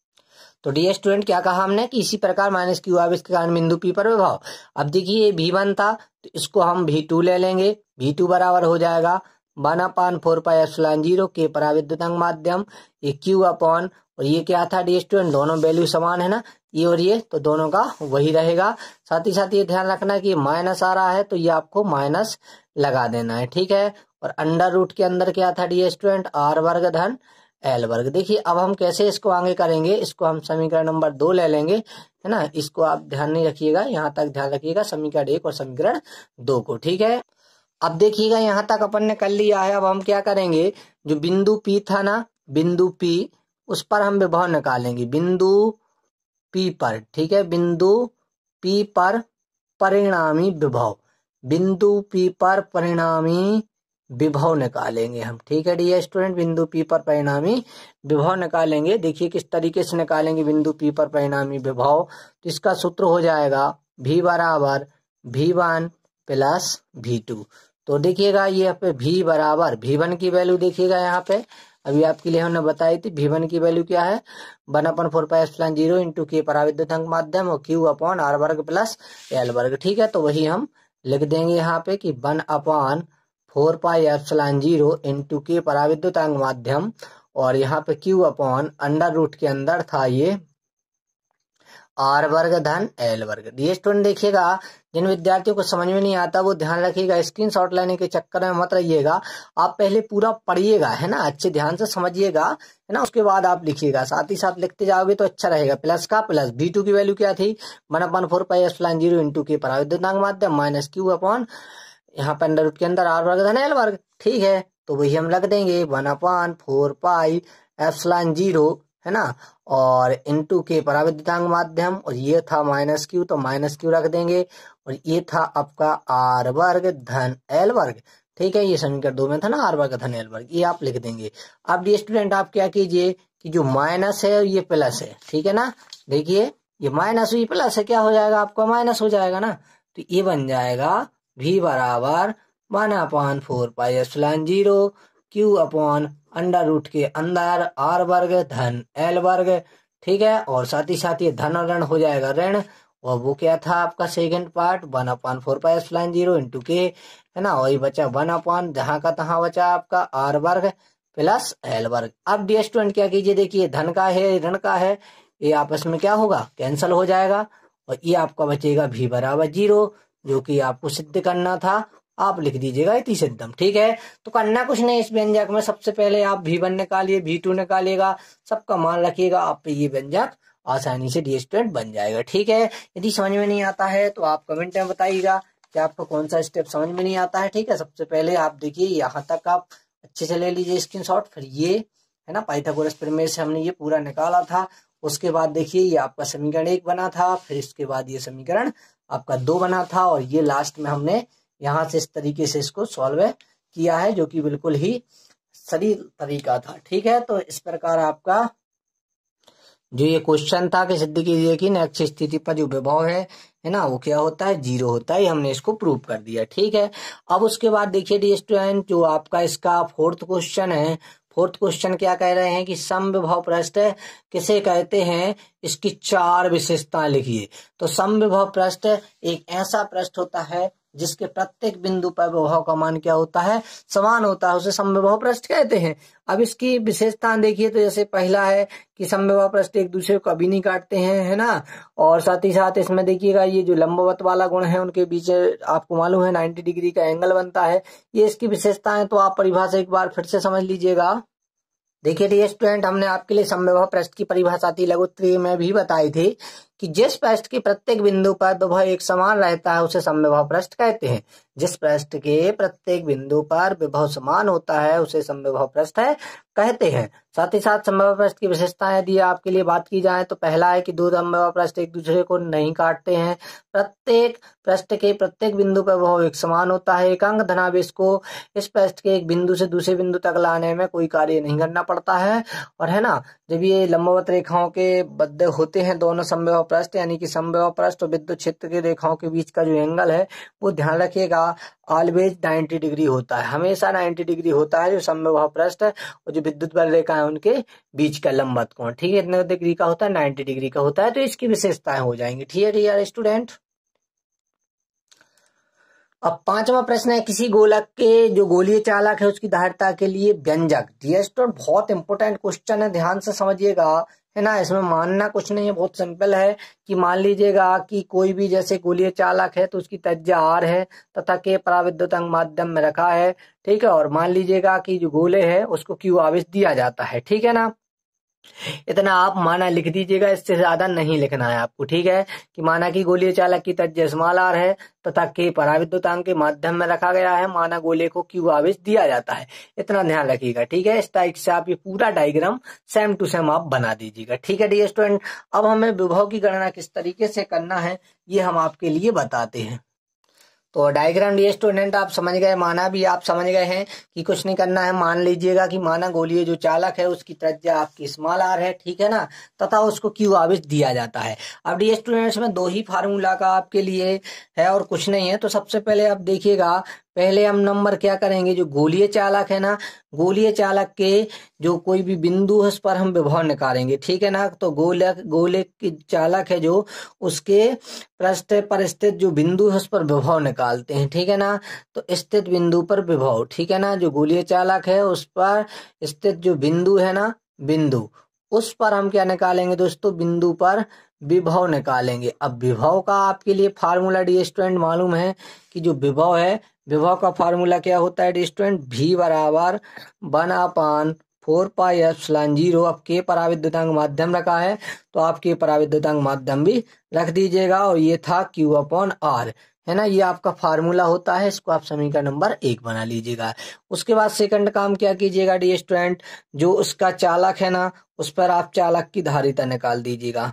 Speaker 1: तो डी स्टूडेंट क्या कहा हमने कि इसी प्रकार माइनस क्यू आवेश के कारण बिंदु पी पर विभव। अब देखिए V1 था तो इसको हम V2 ले लेंगे। V2 बराबर हो जाएगा 1/4πε0 के पराविद्युतांक माध्यम, ये Q अपॉन, और ये क्या था डी स्टूडेंट, दोनों वैल्यू समान है ना, ये और ये, तो दोनों का वही रहेगा। साथ ही साथ ये ध्यान रखना कि माइनस आ रहा है तो ये आपको माइनस लगा देना है। ठीक है, और अंडर रूट के अंदर क्या था डी स्टूडेंट, R वर्ग धन L वर्ग। देखिए अब हम कैसे इसको आगे करेंगे, इसको हम समीकरण नंबर 2 ले लेंगे, है ना। इसको आप ध्यान नहीं रखिएगा, यहाँ तक ध्यान रखिएगा समीकरण 1 और समीकरण 2 को। ठीक है, अब देखिएगा यहाँ तक अपन ने कर लिया है। अब हम क्या करेंगे, जो बिंदु P था ना, बिंदु P, उस पर हम विभव निकालेंगे। बिंदु P पर, ठीक है, बिंदु P पर परिणामी विभव, बिंदु P पर परिणामी विभव निकालेंगे हम। ठीक है डी स्टूडेंट, बिंदु P पर परिणामी विभव निकालेंगे। देखिए किस तरीके से निकालेंगे बिंदु P पर परिणामी विभव। तो इसका सूत्र हो जाएगा V बराबर V1 प्लस V2। तो देखिएगा ये पे V बराबर V1 की वैल्यू देखिएगा यहाँ पे, अभी आपके लिए हमने बताई थी। V1 की वैल्यू क्या है, 1/4πε0 इंटू के पराविद्युतांक माध्यम और Q अपॉन R वर्ग प्लस L वर्ग। ठीक है, तो वही हम लिख देंगे यहाँ पे कि 1/4πε0 इंटू के पराविद्युतांक माध्यम, और यहाँ पे Q अपॉन अंडर रूट के अंदर था ये R वर्ग धन L वर्ग। ये स्टूडेंट देखिएगा, जिन विद्यार्थियों को समझ में नहीं आता वो ध्यान रखिएगा, स्क्रीनशॉट लेने के चक्कर में मत रहिएगा। आप पहले पूरा पढ़िएगा, है ना, अच्छे ध्यान से समझिएगा, है ना, उसके बाद आप लिखिएगा। साथ ही साथ लिखते जाओगे तो अच्छा रहेगा। प्लस का प्लस, V2 की वैल्यू क्या थी, 1/4πε0 इंटू के पराविद्युतांक माध्यम माइनस Q अपॉन, यहाँ पे अंडर रूट के अंदर R वर्ग धन L वर्ग। ठीक है, तो वही हम रख देंगे 1/4πε0, है ना, और इंटू के पराविद्युतांक माध्यम, और ये था माइनस Q, तो माइनस Q रख देंगे, और ये था आपका R वर्ग धन L वर्ग। ठीक है, ये समीकरण 2 में था ना, R वर्ग धन L वर्ग, ये आप लिख देंगे। अब ये स्टूडेंट आप क्या कीजिए कि जो माइनस है ये प्लस है, ठीक है ना, देखिए ये माइनस हुई प्लस है, क्या हो जाएगा आपका, माइनस हो जाएगा ना। तो ये बन जाएगा V बराबर 1/4πε0 Q अपॉन अंडर रूट के अंदर R वर्ग धन L वर्ग। ठीक है, और साथ ही साथ ये धन और ऋण हो जाएगा ऋण, और वो क्या था आपका सेकंड पार्ट 1/4πε0 इंटू के, है ना, वही बचा 1 जहां का तहां बचा आपका R वर्ग प्लस L वर्ग। अब डी स्टूडेंट क्या कीजिए, देखिए धन का है ऋण का है, ये आपस में क्या होगा, कैंसिल हो जाएगा, और ये आपका बचेगा V बराबर 0, जो कि आपको सिद्ध करना था। आप लिख दीजिएगा इति सिद्धम। ठीक है, तो करना कुछ नहीं, इस व्यंजक में सबसे पहले आप V1 निकालिए, V2 निकालिएगा, सबका मान रखिएगा, आप पे ये व्यंजक आसानी से डी स्टूडेंट बन जाएगा। ठीक है, यदि समझ में नहीं आता है तो आप कमेंट में बताइएगा कि आपको कौन सा स्टेप समझ में नहीं आता है। ठीक है, सबसे पहले आप देखिए यहाँ तक आप अच्छे से ले लीजिए स्क्रीनशॉट, फिर ये, है ना, पाइथागोरस प्रमेय से हमने ये पूरा निकाला था। उसके बाद देखिए ये आपका समीकरण 1 बना था, फिर इसके बाद ये समीकरण आपका 2 बना था, और ये लास्ट में हमने यहाँ से इस तरीके से इसको सॉल्व किया है, जो कि बिल्कुल ही सरल तरीका था। ठीक है, तो इस प्रकार आपका जो ये क्वेश्चन था कि सिद्ध कीजिए कि अक्ष स्थिति पर जो विभव है ना, वो क्या होता है, 0 होता है। हमने इसको प्रूव कर दिया। ठीक है, अब उसके बाद देखिए डी स्टूडेंट, जो आपका इसका फोर्थ क्वेश्चन है, फोर्थ क्वेश्चन क्या कह रहे हैं कि समविभव पृष्ठ किसे कहते हैं, इसकी 4 विशेषताएं लिखिए। तो समविभव पृष्ठ एक ऐसा पृष्ठ होता है जिसके प्रत्येक बिंदु पर विभव का मान क्या होता है, समान होता है, उसे समविभव पृष्ठ कहते हैं। अब इसकी विशेषताएं देखिए, तो जैसे पहला है कि समविभव पृष्ठ एक दूसरे को कभी नहीं काटते हैं, है ना, और साथ ही साथ इसमें देखिएगा ये जो लंबवत वाला गुण है उनके बीच आपको मालूम है 90 डिग्री का एंगल बनता है। ये इसकी विशेषताएं, तो आप परिभाषा एक बार फिर से समझ लीजिएगा। देखिए डी स्टूडेंट, हमने आपके लिए समविभव पृष्ठ की परिभाषा थी लघुत्तरीय में भी बताई थी कि जिस पृष्ठ के प्रत्येक बिंदु पर विभव एक समान रहता है उसे समविभव पृष्ठ कहते हैं। जिस पृष्ठ के प्रत्येक बिंदु पर विभव समान होता है उसे समविभव पृष्ठ कहते हैं। साथ ही साथ समविभव पृष्ठ की विशेषताएं यदि आपके लिए बात की जाए तो पहला है कि दो समविभव पृष्ठ एक दूसरे को नहीं काटते हैं। प्रत्येक पृष्ठ के प्रत्येक बिंदु पर विभव एक समान होता है। एकांक धनावेश को इस पृष्ठ के एक बिंदु से दूसरे बिंदु तक लाने में कोई कार्य नहीं करना पड़ता है। और है ना, जब ये लंबवत रेखाओं के बद्ध होते हैं दोनों समविभव पृष्ठ, यानी कि समविभव पृष्ठ और विद्युत क्षेत्र की रेखाओं के बीच का जो एंगल है वो ध्यान रखिएगा ऑलवेज 90 डिग्री होता है, हमेशा 90 डिग्री होता है जो समविभव पृष्ठ और जो विद्युत बल रेखा है उनके बीच का लंबवत कोण। ठीक है, कितने डिग्री का होता है? 90 डिग्री का होता है। तो इसकी विशेषताएं हो जाएंगी। ठीक है डियर स्टूडेंट। अब पांचवा प्रश्न है, किसी गोलक के जो गोलीय चालक है उसकी धारिता के लिए व्यंजक। डियर स्टूडेंट बहुत इंपॉर्टेंट क्वेश्चन है, ध्यान से समझिएगा, है ना। इसमें मानना कुछ नहीं है, बहुत सिंपल है कि मान लीजिएगा कि कोई भी जैसे गोलीय चालक है तो उसकी त्रिज्या r है तथा k पराविद्युतांक माध्यम में रखा है। ठीक है, और मान लीजिएगा कि जो गोले है उसको q आवेश दिया जाता है। ठीक है ना, इतना आप माना लिख दीजिएगा, इससे ज्यादा नहीं लिखना है आपको। ठीक है, कि माना कि गोलीय चालक की त्रिज्या स्मॉल r है तथा k पराविद्युतांक के माध्यम में रखा गया है, माना गोले को q आवेश दिया जाता है, इतना ध्यान रखिएगा। ठीक है, इस टाइप से आप ये पूरा डायग्राम सेम टू सेम आप बना दीजिएगा। ठीक है डियर स्टूडेंट। अब हमें विभव की गणना किस तरीके से करना है ये हम आपके लिए बताते हैं। तो डायग्राम डियर स्टूडेंट आप समझ गए, माना भी आप समझ गए हैं कि कुछ नहीं करना है। मान लीजिएगा कि माना गोलीय जो चालक है उसकी त्रिज्या आपकी स्मॉल r है, ठीक है ना, तथा उसको q आवेश दिया जाता है। अब डियर स्टूडेंट्स में दो ही फार्मूला का आपके लिए है और कुछ नहीं है। तो सबसे पहले आप देखिएगा, पहले हम नंबर क्या करेंगे, जो गोलीय चालक है ना, गोलीय चालक के जो कोई भी बिंदु है उस पर हम विभव निकालेंगे। ठीक है ना, तो गोले की चालक है जो उसके पृष्ठ पर स्थित जो बिंदु है उस पर विभव निकालते हैं। ठीक है ना, तो स्थित बिंदु पर विभव, ठीक है ना, जो गोलीय चालक है उस पर स्थित जो बिंदु है ना, बिंदु उस पर हम क्या निकालेंगे दोस्तों, बिंदु पर विभव निकालेंगे। अब विभव का आपके लिए फार्मूला डियर स्टूडेंट मालूम है कि जो विभव है, विभव का फार्मूला क्या होता है डियर स्टूडेंट, v बराबर 1/4 पाई एप्सिलॉन 0। अब के पराविद्युतांक माध्यम रखा है तो आप के पराविद्युतांक माध्यम भी रख दीजिएगा, और ये था q/r, है ना, ये आपका फार्मूला होता है। इसको आप समीकरण नंबर 1 बना लीजिएगा। उसके बाद सेकंड काम क्या कीजिएगा डियर स्टूडेंट, जो उसका चालक है ना उस पर आप चालक की धारिता निकाल दीजिएगा।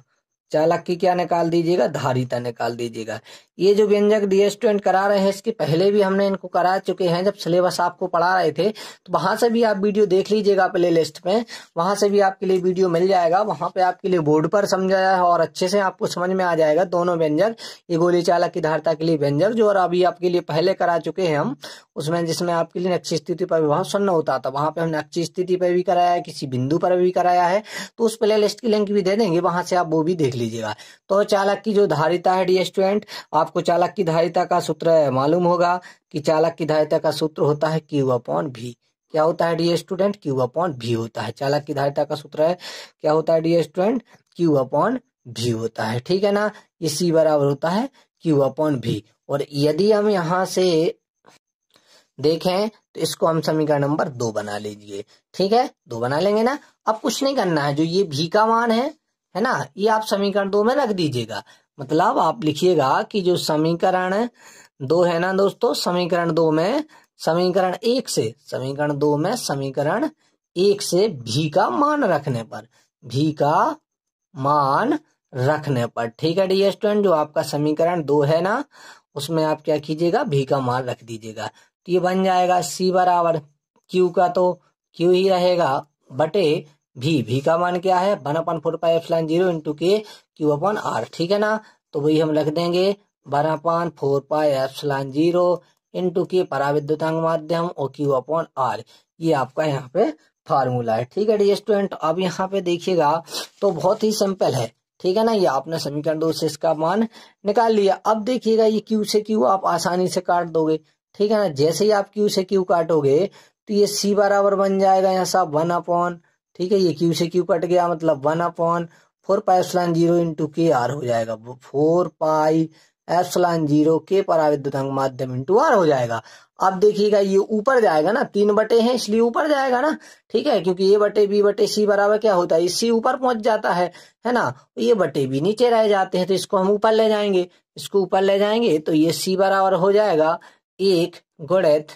Speaker 1: चालक की क्या निकाल दीजिएगा, धारिता निकाल दीजिएगा। ये जो व्यंजक डियर स्टूडेंट करा रहे हैं इसके पहले भी हमने इनको करा चुके हैं, जब सिलेबस आपको पढ़ा रहे थे, तो वहां से भी आप वीडियो देख लीजिएगा प्ले लिस्ट में, वहां से भी आपके लिए वीडियो मिल जाएगा। वहां पे आपके लिए बोर्ड पर समझाया है और अच्छे से आपको समझ में आ जाएगा दोनों व्यंजक, ये गोलीय चालक की धारिता के लिए व्यंजक जो और अभी आपके लिए पहले करा चुके हैं हम, उसमें जिसमें आपके लिए नक्की स्थिति पर विभव शून्य होता था, वहां पे हमने नक्की स्थिति पर भी कराया है, किसी बिंदु पर भी कराया है, तो उस प्ले लिस्ट की लिंक भी दे देंगे, वहां से आप वो भी देख लीजिएगा। तो चालक की जो धारिता है डियर स्टूडेंट, आपको चालक की धारिता का सूत्र मालूम होगा कि चालक की धारिता का सूत्र होता है q/v। क्या होता है डियर स्टूडेंट, q/v होता है। चालक की धारिता का सूत्र है क्या होता है डियर स्टूडेंट, q/v होता है। ठीक है ना, ये c बराबर होता है q/v। और यदि हम यहाँ से देखें तो इसको हम समीकरण नंबर 2 बना लीजिए। ठीक है, 2 बना लेंगे ना। अब कुछ नहीं करना है, जो ये v का मान है ना, ये आप समीकरण 2 में रख दीजिएगा। मतलब आप लिखिएगा कि जो समीकरण 2 है ना दोस्तों, समीकरण 2 में समीकरण 1 से v का मान रखने पर, v का मान रखने पर, ठीक है डियर स्टूडेंट, जो आपका समीकरण 2 है ना उसमें आप क्या कीजिएगा, v का मान रख दीजिएगा। तो ये बन जाएगा c बराबर q का तो q ही रहेगा बटे v का मान क्या है 1/4 पाई एप्सिलॉन 0 इंटू के q/r। ठीक है ना, तो वही हम रख देंगे 1/4 पाई एप्सिलॉन 0 इंटू के पराविद्युतांक माध्यम और q/r। ये आपका यहाँ पे फार्मूला है। ठीक है डियर स्टूडेंट, अब यहाँ पे देखिएगा तो बहुत ही सिंपल है। ठीक है ना, ये आपने समीकरण 2 से इसका मान निकाल लिया। अब देखिएगा ये q से q आप आसानी से काट दोगे। ठीक है ना, जैसे ही आप q से q काटोगे तो ये c बराबर बन जाएगा यहाँ साहब 1/, ठीक है, ये q से q कट गया मतलब 1/4 पाई एप्सिलॉन 0 इंटू के r हो जाएगा 4 पाई एप्सिलॉन 0 के पराविद्युतांक माध्यम इंटू आर हो जाएगा। अब देखिएगा ये ऊपर जाएगा ना, 3 बटे हैं इसलिए ऊपर जाएगा ना, ठीक है, क्योंकि ए बटे बी बटे सी बराबर क्या होता है, सी ऊपर पहुंच जाता है ना, ये बटे बी नीचे रह जाते हैं, तो इसको हम ऊपर ले जाएंगे, इसको ऊपर ले जाएंगे तो ये सी बराबर हो जाएगा 1 गुणित,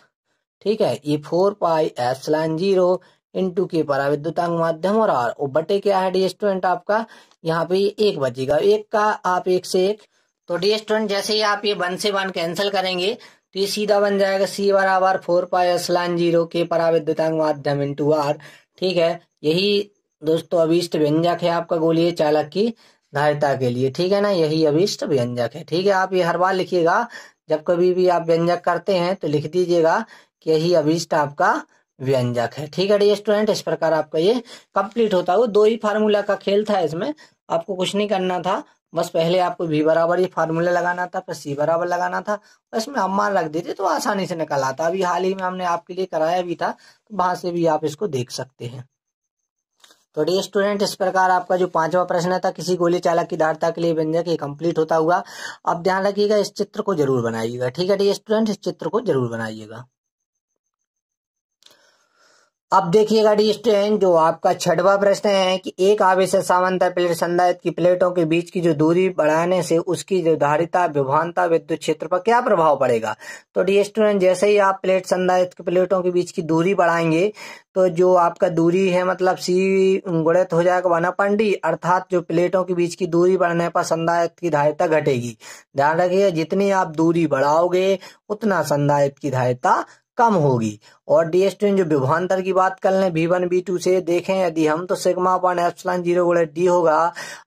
Speaker 1: ठीक है, ये 4 पाई एप्सिलॉन 0 इंटू के पराविद्युतांक माध्यम और आर, और बटे क्या है डी स्टूडेंट आपका, यहाँ पे ये 1 बचेगा, 1 का आप 1 से 1, तो डी स्टूडेंट जैसे ही आप ये 1 से 1 कैंसिल करेंगे तो ये सीधा बन जाएगा सी बराबर 4 पाई एप्सिलॉन 0 के पराविद्युतांक माध्यम इंटू आर, ठीक है। यही दोस्तों अभिष्ट व्यंजक है आपका गोलीय चालक की धारिता के लिए, ठीक है ना, यही अभिष्ट व्यंजक है, ठीक है। आप ये हर बार लिखिएगा, जब कभी भी आप व्यंजक करते हैं तो लिख दीजिएगा कि यही अभिष्ट आपका व्यंजक है, ठीक है डी स्टूडेंट। इस प्रकार आपका ये कंप्लीट होता है। वो 2 ही फार्मूला का खेल था, इसमें आपको कुछ नहीं करना था, बस पहले आपको v बराबर ये फार्मूला लगाना था, फिर c बराबर लगाना था, इसमें हम मान रख देते तो आसानी से निकल आता। अभी हाल ही में हमने आपके लिए कराया भी था, तो वहां से भी आप इसको देख सकते हैं। तो डी स्टूडेंट इस प्रकार आपका जो 5वां प्रश्न था किसी गोलीय चालक की धारिता के लिए व्यंजक, ये कंप्लीट होता हुआ। अब ध्यान रखिएगा, इस चित्र को जरूर बनाइएगा, ठीक है डी स्टूडेंट, इस चित्र को जरूर बनाइएगा। अब देखिएगा डी स्टूडेंट, जो आपका 6वां प्रश्न है कि एक आवेशित समांतर प्लेट संधारित्र की प्लेटों के बीच की जो दूरी बढ़ाने से उसकी जो धारिता विभवांतर विद्युत क्षेत्र पर क्या प्रभाव पड़ेगा। तो डी स्टूडेंट जैसे ही आप प्लेट संधारित्र की प्लेटों के बीच की दूरी बढ़ाएंगे तो जो आपका दूरी है मतलब सी गुणित हो जाएगा 1/d, अर्थात जो प्लेटों के बीच की दूरी बढ़ने पर संधारित्र की धारिता घटेगी। ध्यान रखिए, जितनी आप दूरी बढ़ाओगे उतना संधारित्र की धारिता कम होगी। और डी स्टूडेंट जो विभवांतर की बात कर लें V1 V2 से देखें यदि हम, तो सिग्मा अपॉन एप्सिलॉन 0 गुणित d होगा,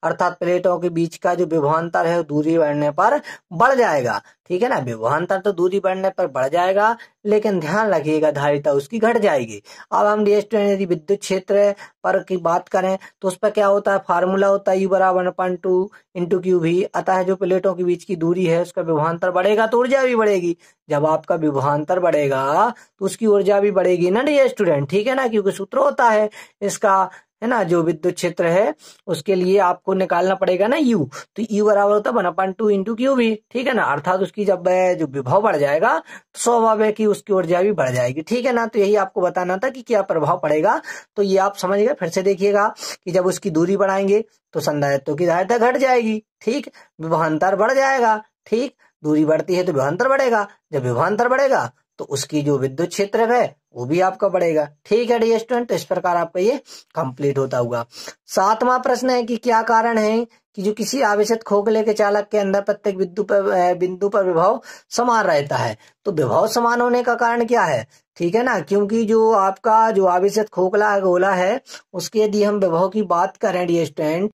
Speaker 1: अर्थात प्लेटों के बीच का जो विभवांतर है दूरी बढ़ने पर बढ़ जाएगा, ठीक है ना। विभवांतर तो दूरी बढ़ने पर बढ़ जाएगा, लेकिन ध्यान रखिएगा धारिता उसकी घट जाएगी। अब हम डी स्टूडेंट यदि विद्युत क्षेत्र पर की बात करें तो उस पर क्या होता है, फार्मूला होता है U बराबर 1/2 इंटू क्यू भी, अतः जो प्लेटों के बीच की दूरी है उसका विभवांतर बढ़ेगा तो ऊर्जा भी बढ़ेगी। जब आपका विभवांतर बढ़ेगा तो उसकी ऊर्जा भी बढ़ेगी ना डी स्टूडेंट, ठीक है ना, क्योंकि सूत्र होता है इसका, है ना, जो विद्युत क्षेत्र है उसके लिए आपको निकालना पड़ेगा ना U, तो U बराबर होता है 1/2 इंटू क्यू भी, ठीक है ना, अर्थात उसकी जब जो विभव बढ़ जाएगा तो स्वाभाविक है कि उसकी ऊर्जा भी बढ़ जाएगी, ठीक है ना। तो यही आपको बताना था कि क्या प्रभाव पड़ेगा, तो ये आप समझ गए। फिर से देखिएगा कि जब उसकी दूरी बढ़ाएंगे तो संधारित्र की धारिता घट जाएगी, ठीक, विभवांतर बढ़ जाएगा, ठीक, दूरी बढ़ती है तो विभवांतर बढ़ेगा, जब विभवांतर बढ़ेगा तो उसकी जो विद्युत क्षेत्र है वो भी आपका बढ़ेगा, ठीक है डी स्टूडेंट। इस प्रकार आपका ये कंप्लीट होता हुआ। 7वां प्रश्न है कि क्या कारण है कि जो किसी आवेशित खोखले के चालक के अंदर प्रत्येक बिंदु पर विभव समान रहता है। तो विभव समान होने का कारण क्या है, ठीक है ना, क्योंकि जो आपका जो आवेशित खोखला गोला है उसकी यदि हम विभव की बात करें डी स्टूडेंट,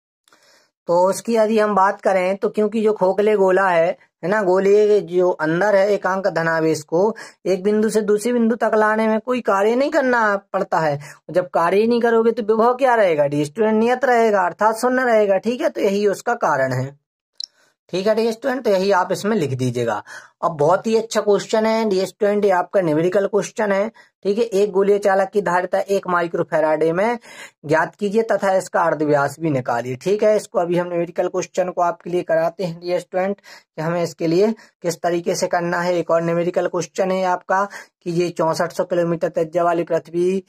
Speaker 1: तो उसकी यदि हम बात करें तो क्योंकि जो खोखले गोला है ना, गोले जो अंदर है एकांक धनावेश को एक बिंदु से दूसरी बिंदु तक लाने में कोई कार्य नहीं करना पड़ता है। जब कार्य नहीं करोगे तो विभव क्या रहेगा डी स्टूडेंट, नियत रहेगा, अर्थात शून्य रहेगा, ठीक है। तो यही उसका कारण है, ठीक है डी स्टूडेंट, तो यही आप इसमें लिख दीजिएगा। अब बहुत ही अच्छा क्वेश्चन है डी स्टूडेंट, ये आपका न्यूमेरिकल क्वेश्चन है, ठीक है। एक गोलीय चालक की धारिता 1 माइक्रोफैराडे में ज्ञात कीजिए तथा इसका अर्धव्यास भी निकालिए, ठीक है। इसको अभी हम न्यूमेरिकल क्वेश्चन को आपके लिए कराते हैं डी स्टूडेंट कि हमें इसके लिए किस तरीके से करना है। एक और न्यूमेरिकल क्वेश्चन है आपका कि ये 6400 किलोमीटर त्रिज्या वाली पृथ्वी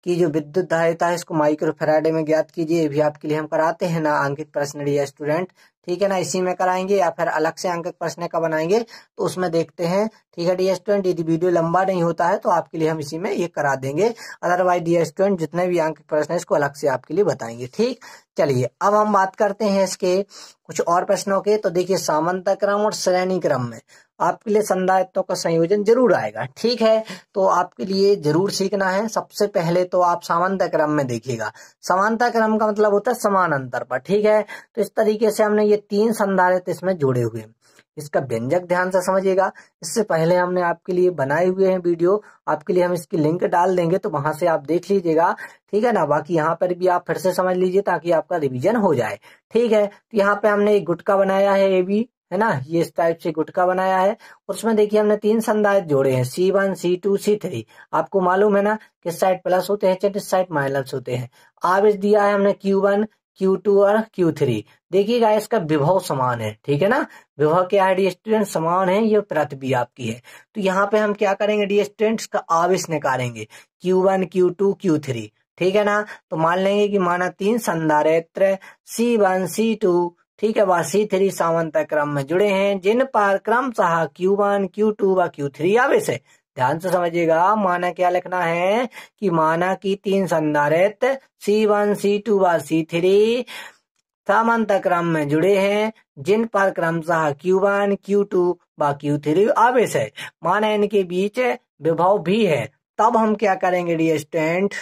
Speaker 1: की जो विद्युत धारिता है इसको माइक्रोफैराडे में ज्ञात कीजिए। ये भी आपके लिए हम कराते हैं ना अंकित प्रश्न डी स्टूडेंट, ठीक है ना, इसी में कराएंगे या फिर अलग से अंकित प्रश्न का बनाएंगे तो उसमें देखते हैं, ठीक है डी स्टूडेंट। यदि वीडियो लंबा नहीं होता है तो आपके लिए हम इसी में ये करा देंगे, अदरवाइज डी स्टूडेंट जितने भी अंकित प्रश्न है इसको अलग से आपके लिए बताएंगे, ठीक। चलिए अब हम बात करते हैं इसके कुछ और प्रश्नों के। तो देखिए सामांतर क्रम और श्रेणी क्रम में आपके लिए संधारित्रों का संयोजन जरूर आएगा, ठीक है। तो आपके लिए जरूर सीखना है। सबसे पहले तो आप समांतर क्रम में देखिएगा, समांतर क्रम का मतलब होता है समान अंतर पर, ठीक है। तो इस तरीके से हमने ये 3 संधारित्र इसमें जोड़े हुए हैं। इसका व्यंजक ध्यान से समझिएगा। इससे पहले हमने आपके लिए बनाए हुए हैं वीडियो, आपके लिए हम इसकी लिंक डाल देंगे तो वहां से आप देख लीजिएगा, ठीक है ना। बाकी यहाँ पर भी आप फिर से समझ लीजिए ताकि आपका रिवीजन हो जाए, ठीक है। तो यहाँ पे हमने एक गुटका बनाया है, ये भी है ना, ये इस टाइप से गुटका बनाया है। उसमें देखिए हमने 3 संधारित्र जोड़े हैं, C1 C2 C3। आपको मालूम है ना किस साइड प्लस होते हैं, किस साइड माइनस होते हैं। आवेश दिया है हमने Q1, Q2 और Q3। देखिएगा इसका विभव समान है, ठीक है ना। विभव क्या है डी स्टूडेंट, समान है, ये पृथ्वी आपकी है। तो यहाँ पे हम क्या करेंगे डी स्टूडेंट्स का आवेश निकालेंगे, Q1 Q2 Q3, ठीक है ना। तो मान लेंगे कि माना 3 संधारित्र C1 C2, ठीक है, वह C3 समांतर क्रम में जुड़े हैं, जिन पर क्रमशः Q1 Q2 व Q3 आवेश है। ध्यान से समझिएगा, माना क्या लिखना है कि माना की 3 संधारित्र C1 C2 व C3 समांतर क्रम में जुड़े हैं, जिन पर क्रमशः Q1 Q2 व Q3 आवेश है। माना इनके बीच विभव भी है। तब हम क्या करेंगे डी स्टूडेंट,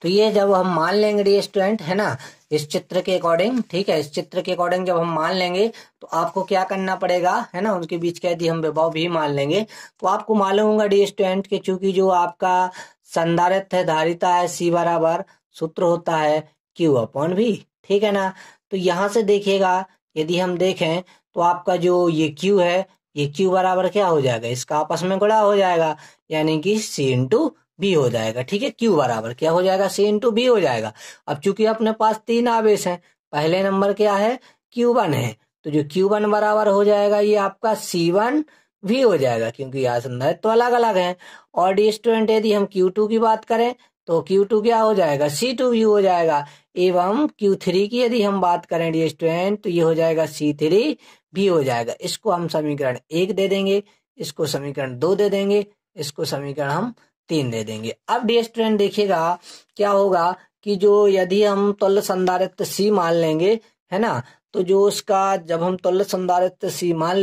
Speaker 1: तो ये जब हम मान लेंगे डी स्टूडेंट, है ना, इस चित्र के अकॉर्डिंग, ठीक है, इस चित्र के अकॉर्डिंग जब हम मान लेंगे तो आपको क्या करना पड़ेगा, है ना, उनके बीच का यदि हम विभव भी मान लेंगे तो आपको मालूम होगा डी स्टूडेंट कि चूंकि जो आपका संधारित्र है धारिता है C बराबर सूत्र होता है Q/V, ठीक है ना। तो यहाँ से देखिएगा, यदि हम देखें तो आपका जो ये Q है, ये Q बराबर क्या हो जाएगा, इसका आपस में गुणा हो जाएगा, यानी कि C/V हो जाएगा, ठीक है। Q बराबर क्या हो जाएगा, C/V हो जाएगा। अब चूंकि अपने पास 3 आवेश हैं, पहले नंबर क्या है Q1 है, तो जो Q1 बराबर हो जाएगा ये आपका C1V हो जाएगा, क्योंकि यहाँ संधारित्र तो अलग अलग है। और डी स्टूडेंट यदि हम Q2 की बात करें तो Q2 क्या हो जाएगा, C2V हो जाएगा। एवं Q3 की यदि हम बात करें डी स्टूडेंट तो ये हो जाएगा C3V हो जाएगा। इसको हम समीकरण 1 दे देंगे, इसको समीकरण 2 दे देंगे, इसको समीकरण हम 3 दे देंगे। अब डी स्टूडेंट देखिएगा क्या होगा कि जो यदि हम तुल्य संधारित्र C मान लेंगे, है ना, तो जो उसका जब हम तुल्य संधारित्र C मान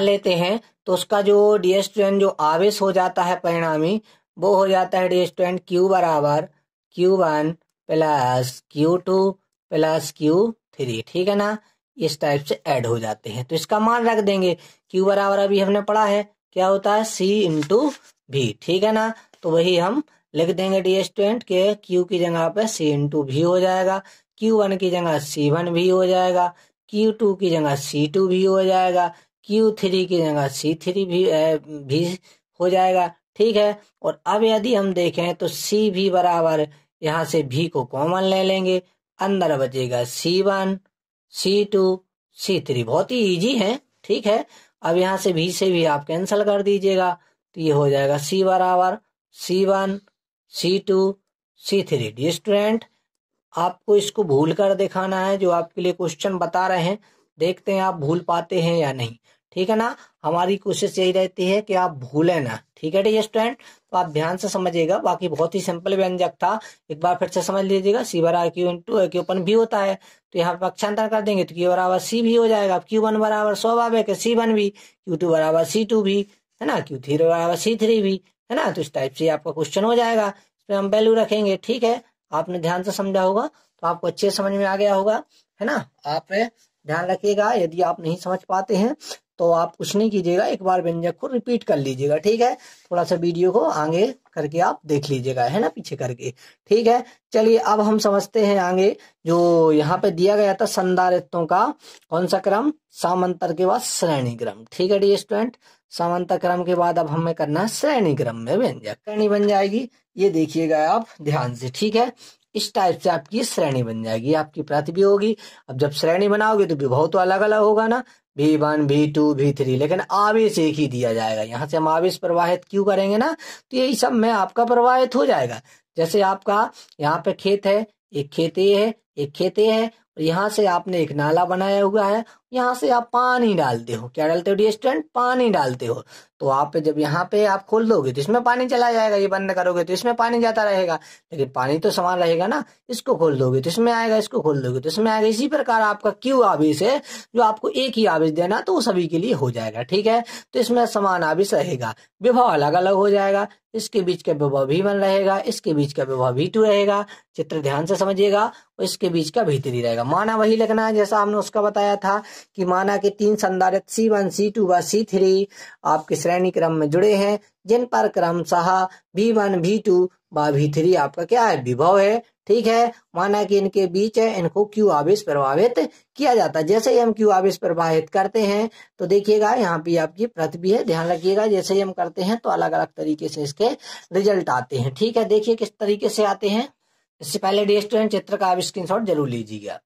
Speaker 1: लेते हैं तो उसका जो डी स्टूडेंट जो आवेश हो जाता है परिणामी, वो हो जाता है डी स्टूडेंट Q बराबर Q1 plus Q2 plus Q3, ठीक है ना। इस टाइप से ऐड हो जाते हैं, तो इसका मान रख देंगे। Q बराबर अभी हमने पढ़ा है क्या होता है, C/V, ठीक है ना। तो वही हम लिख देंगे डी स्टूडेंट के Q की जगह पे C/V हो जाएगा, Q1 की जगह C1V हो जाएगा, Q2 की जगह C2V हो जाएगा, Q3 की जगह C3V हो जाएगा, ठीक है। और अब यदि हम देखें तो CV बराबर यहाँ से V को कॉमन ले लेंगे, अंदर बचेगा C1 C2 C3, बहुत ही इजी है, ठीक है। अब यहाँ से V से भी आप कैंसिल कर दीजिएगा, तो ये हो जाएगा C बराबर C1 C2 C3। Dear student आपको इसको भूल कर दिखाना है, जो आपके लिए क्वेश्चन बता रहे हैं, देखते हैं आप भूल पाते हैं या नहीं, ठीक है ना। हमारी कोशिश यही रहती है कि आप भूलें ना, ठीक है डी स्टूडेंट। तो आप ध्यान से समझिएगा, बाकी बहुत ही सिंपल व्यंजक था, एक बार फिर से समझ लीजिएगा। C बराबर Q/V होता है, तो यहाँ पर पक्षांतर कर देंगे तो Q बराबर CV हो जाएगा। Q1 बराबर स्वाभाविक है C1V, Q2 बराबर C2V, है ना, Q3 बराबर C3V, है ना। तो इस टाइप से आपका क्वेश्चन हो जाएगा, इसमें हम वैल्यू रखेंगे, ठीक है। आपने ध्यान से समझा होगा तो आपको अच्छे समझ में आ गया होगा, है ना। आप ध्यान रखिएगा, यदि आप नहीं समझ पाते हैं तो आप कुछ नहीं कीजिएगा, एक बार व्यंजक को रिपीट कर लीजिएगा, ठीक है। थोड़ा सा वीडियो को आगे करके आप देख लीजिएगा, है ना, पीछे करके, ठीक है। चलिए अब हम समझते हैं आगे, जो यहाँ पे दिया गया था संधारित्रों का कौन सा क्रम, समांतर के बाद श्रेणी क्रम, ठीक है डी स्टूडेंट। समांतर क्रम के बाद अब हमें करना है श्रेणी क्रम में व्यंजक, श्रेणी बन जाएगी, ये देखिएगा आप ध्यान से, ठीक है। इस टाइप से आपकी श्रेणी बन जाएगी, आपकी पृथ्वी होगी। अब जब श्रेणी बनाओगे तो विभव तो अलग अलग होगा ना, V1 V2 V3, लेकिन आवेश एक ही दिया जाएगा। यहाँ से हम आवेश प्रवाहित क्यों करेंगे ना, तो यही सब में आपका प्रवाहित हो जाएगा। जैसे आपका यहाँ पे खेत है, एक खेत ये है, एक खेत ये है, और यहाँ से आपने एक नाला बनाया हुआ है, यहाँ से आप पानी डालते हो, क्या डालते हो डी स्टूडेंट, पानी डालते हो। तो आप जब यहाँ पे आप खोल दोगे तो इसमें पानी चला जाएगा, ये बंद करोगे तो इसमें पानी जाता रहेगा, लेकिन पानी तो समान रहेगा ना। इसको खोल दोगे तो इसमें आएगा, इसको खोल दोगे तो इसमें आएगा। इसी प्रकार आपका Q आवेश है, जो आपको एक ही आवेश देना तो वो सभी के लिए हो जाएगा, ठीक है। तो इसमें समान आवेश रहेगा, विभव अलग अलग हो जाएगा, इसके बीच का विभव V1 रहेगा, इसके बीच का विभव V2 रहेगा, चित्र ध्यान से समझिएगा, और इसके बीच का V3 रहेगा। माना वही लिखना है जैसा हमने उसका बताया था कि माना के 3 संधारित्र C1 C2 व C3 आपके श्रेणी क्रम में जुड़े हैं, जिन पर क्रमशः V1 V2 व V3 आपका क्या है, विभव है, ठीक है। माना कि इनके बीच है, इनको Q आवेश प्रभावित किया जाता है। जैसे ही हम Q आवेश प्रभावित करते हैं तो देखिएगा यहाँ पे आपकी पृथ्वी है, ध्यान रखिएगा, जैसे ही हम करते हैं तो अलग अलग तरीके से इसके रिजल्ट आते हैं, ठीक है। देखिए किस तरीके से आते हैं, इससे पहले डी स्टूडेंट चित्र का आप स्क्रीनशॉट जरूर लीजिएगा।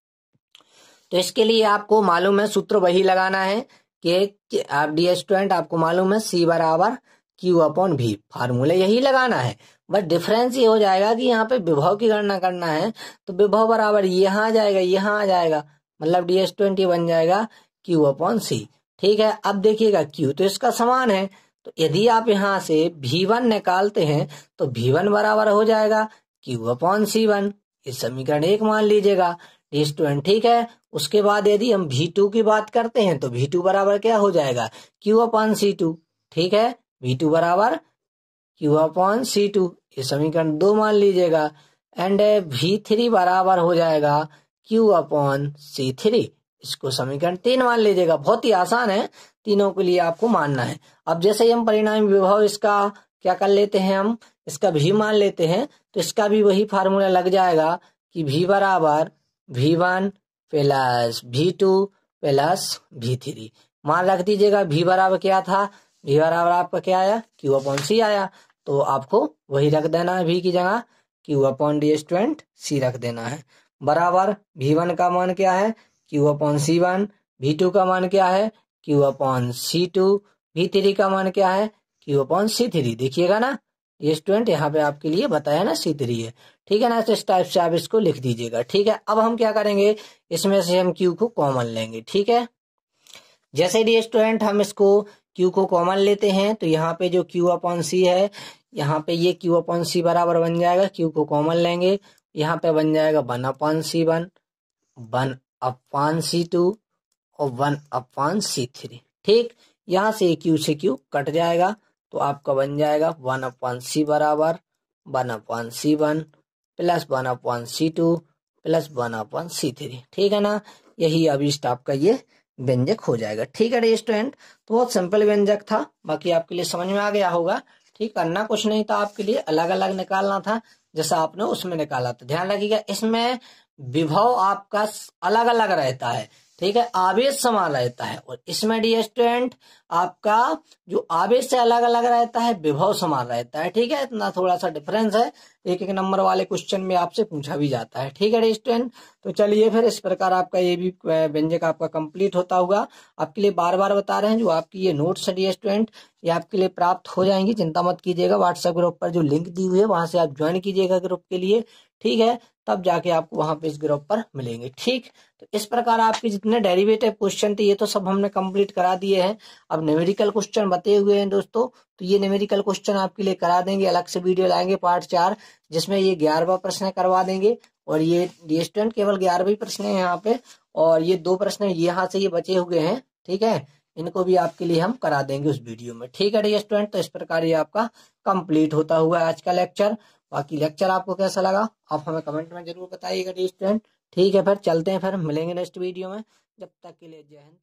Speaker 1: तो इसके लिए आपको मालूम है सूत्र वही लगाना है कि आप डी स्टूडेंट आपको मालूम है C बराबर Q/V, फार्मूला यही लगाना है। बस डिफरेंस ये हो जाएगा कि यहाँ पे विभव की गणना करना है तो विभव बराबर यहाँ आ जाएगा, यहाँ आ जाएगा, मतलब डी स्टूडेंट ये बन जाएगा Q/C। ठीक है, अब देखिएगा Q तो इसका समान है, तो यदि आप यहाँ से V1 निकालते हैं तो V1 बराबर हो जाएगा Q/C1। इस समीकरण 1 मान लीजिएगा डी स्टूडेंट। ठीक है, उसके बाद यदि हम V2 की बात करते हैं तो V2 बराबर क्या हो जाएगा Q/C2। ठीक है, V2 बराबर Q/C2, ये समीकरण 2 मान लीजिएगा। एंड V3 बराबर हो जाएगा Q/C3, इसको समीकरण 3 मान लीजिएगा। बहुत ही आसान है, तीनों के लिए आपको मानना है। अब जैसे ही हम परिणामी विभव इसका क्या कर लेते हैं, हम इसका V मान लेते हैं तो इसका भी वही फार्मूला लग जाएगा कि V बराबर V1 plus V2 plus V3। मान रख दीजिएगा V बराबर क्या था, V बराबर आपका क्या आया Q/C आया, तो आपको वही रख देना है V की जगह Q/D स्टूडेंट C रख देना है। बराबर V1 का मान क्या है Q/C1, V2 का मान क्या है Q/C2, V3 का मान क्या है Q/C3। देखिएगा ना ये स्टूडेंट यहाँ पे आपके लिए बताया ना C3 है। ठीक है ना, तो इस टाइप से आप इसको लिख दीजिएगा। ठीक है, अब हम क्या करेंगे, इसमें से हम Q को कॉमन लेंगे। ठीक है, जैसे डी स्टूडेंट हम इसको Q को कॉमन लेते हैं तो यहाँ पे जो Q/C है, यहाँ पे ये Q/C बराबर बन जाएगा, Q को कॉमन लेंगे, यहाँ पे बन जाएगा 1/C1, 1/C2 और 1/C3। ठीक, यहाँ से Q से Q कट जाएगा तो आपका बन जाएगा 1/C बराबर 1/C1 plus 1/C2 plus 1/C3। ठीक है ना, यही अभिष्ट आपका ये व्यंजक हो जाएगा। ठीक है स्टूडेंट, तो बहुत सिंपल व्यंजक था, बाकी आपके लिए समझ में आ गया होगा। ठीक, करना कुछ नहीं था, आपके लिए अलग अलग निकालना था जैसा आपने उसमें निकाला था। ध्यान रखिएगा इसमें विभव आपका अलग अलग रहता है। ठीक है, आवेश समान रहता है, और इसमें डी स्टूडेंट आपका जो आवेश से अलग अलग रहता है विभव समान रहता है। ठीक है, इतना थोड़ा सा डिफरेंस है, एक एक नंबर वाले क्वेश्चन में आपसे पूछा भी जाता है। ठीक है डी स्टूडेंट, तो चलिए फिर इस प्रकार आपका ये भी व्यंजक आपका कंप्लीट होता हुआ आपके लिए बार बार बता रहे हैं। जो आपकी ये नोट्स है डी स्टूडेंट, ये आपके लिए प्राप्त हो जाएंगी, चिंता मत कीजिएगा। व्हाट्सएप ग्रुप पर जो लिंक दी हुई है वहां से आप ज्वाइन कीजिएगा ग्रुप के लिए। ठीक है, तब जाके आपको वहां पे इस ग्रुप पर मिलेंगे। ठीक, तो इस प्रकार आपके जितने डेरिवेटिव क्वेश्चन थे ये तो सब हमने कंप्लीट करा दिए हैं। अब न्यूमेरिकल क्वेश्चन बते हुए हैं दोस्तों, तो ये न्यूमेरिकल क्वेश्चन आपके लिए करा देंगे, अलग से वीडियो लाएंगे पार्ट 4, जिसमें ये 11वां प्रश्न करवा देंगे। और ये डी स्टूडेंट केवल 11वें प्रश्न है यहाँ पे, और ये 2 प्रश्न यहाँ से ये बचे हुए हैं। ठीक है, इनको भी आपके लिए हम करा देंगे उस वीडियो में। ठीक है डी स्टूडेंट, तो इस प्रकार ये आपका कंप्लीट होता हुआ आज का लेक्चर। बाकी लेक्चर आपको कैसा लगा आप हमें कमेंट में जरूर बताइएगा डी स्टूडेंट। ठीक है, फिर चलते हैं, फिर मिलेंगे नेक्स्ट वीडियो में। जब तक के लिए जय हिंद।